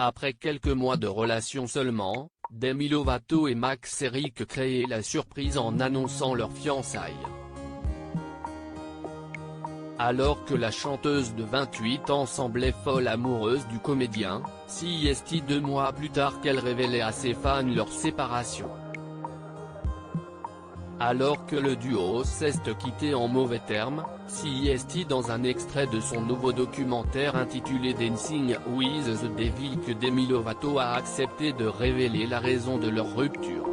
Après quelques mois de relation seulement, Demi Lovato et Max Eric créaient la surprise en annonçant leur fiançailles. Alors que la chanteuse de 28 ans semblait folle amoureuse du comédien, c'est 2 mois plus tard qu'elle révélait à ses fans leur séparation. Alors que le duo s'est quitté en mauvais termes, c'est dans un extrait de son nouveau documentaire intitulé Dancing with the Devil que Demi Lovato a accepté de révéler la raison de leur rupture.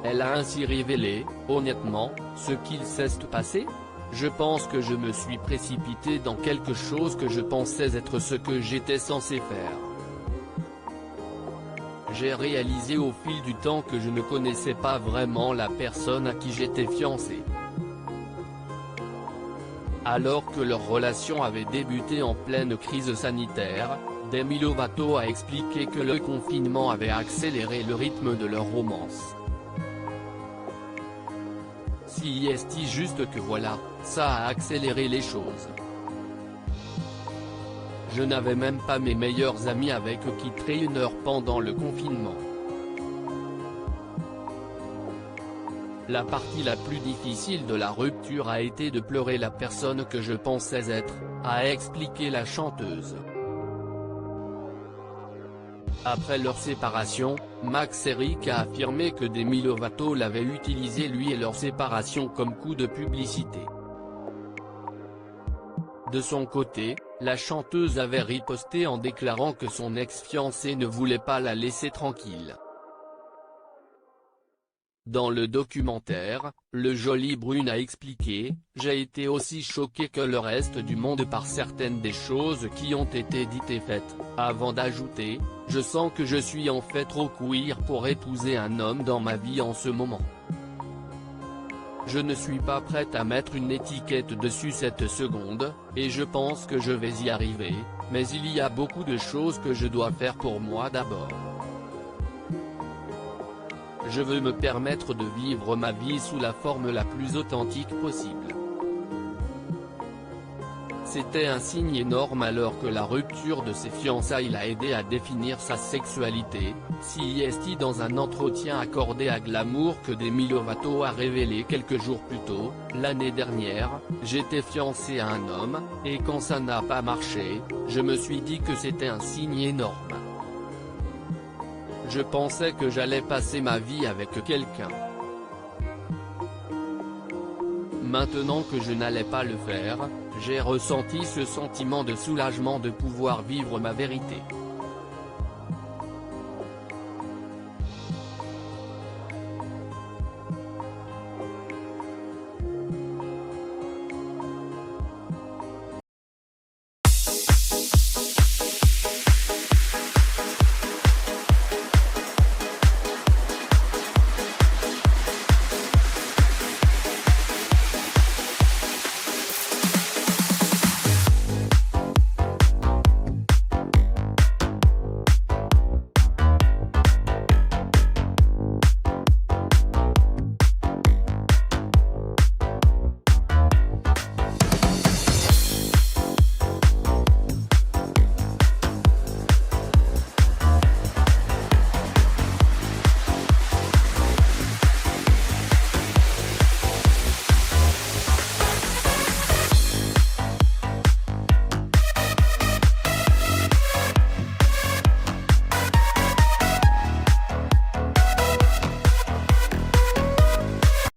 Elle a ainsi révélé, honnêtement, ce qu'il s'est passé ? Je pense que je me suis précipité dans quelque chose que je pensais être ce que j'étais censé faire. J'ai réalisé au fil du temps que je ne connaissais pas vraiment la personne à qui j'étais fiancé. Alors que leur relation avait débuté en pleine crise sanitaire, Demi Lovato a expliqué que le confinement avait accéléré le rythme de leur romance. C'est juste que voilà, ça a accéléré les choses. Je n'avais même pas mes meilleurs amis avec qui traîner pendant le confinement. La partie la plus difficile de la rupture a été de pleurer la personne que je pensais être, a expliqué la chanteuse. Après leur séparation, Max Eric a affirmé que Demi Lovato l'avait utilisé lui et leur séparation comme coup de publicité. De son côté, la chanteuse avait riposté en déclarant que son ex-fiancé ne voulait pas la laisser tranquille. Dans le documentaire, le Jolie Brune a expliqué « J'ai été aussi choqué que le reste du monde par certaines des choses qui ont été dites et faites », avant d'ajouter « Je sens que je suis en fait trop queer pour épouser un homme dans ma vie en ce moment. Je ne suis pas prête à mettre une étiquette dessus cette seconde, et je pense que je vais y arriver, mais il y a beaucoup de choses que je dois faire pour moi d'abord. Je veux me permettre de vivre ma vie sous la forme la plus authentique possible. » C'était un signe énorme alors que la rupture de ses fiançailles l'a aidé à définir sa sexualité, c'est dans un entretien accordé à Glamour que Demi Lovato a révélé quelques jours plus tôt, l'année dernière, « J'étais fiancée à un homme, et quand ça n'a pas marché, je me suis dit que c'était un signe énorme. Je pensais que j'allais passer ma vie avec quelqu'un. Maintenant que je n'allais pas le faire, j'ai ressenti ce sentiment de soulagement de pouvoir vivre ma vérité. »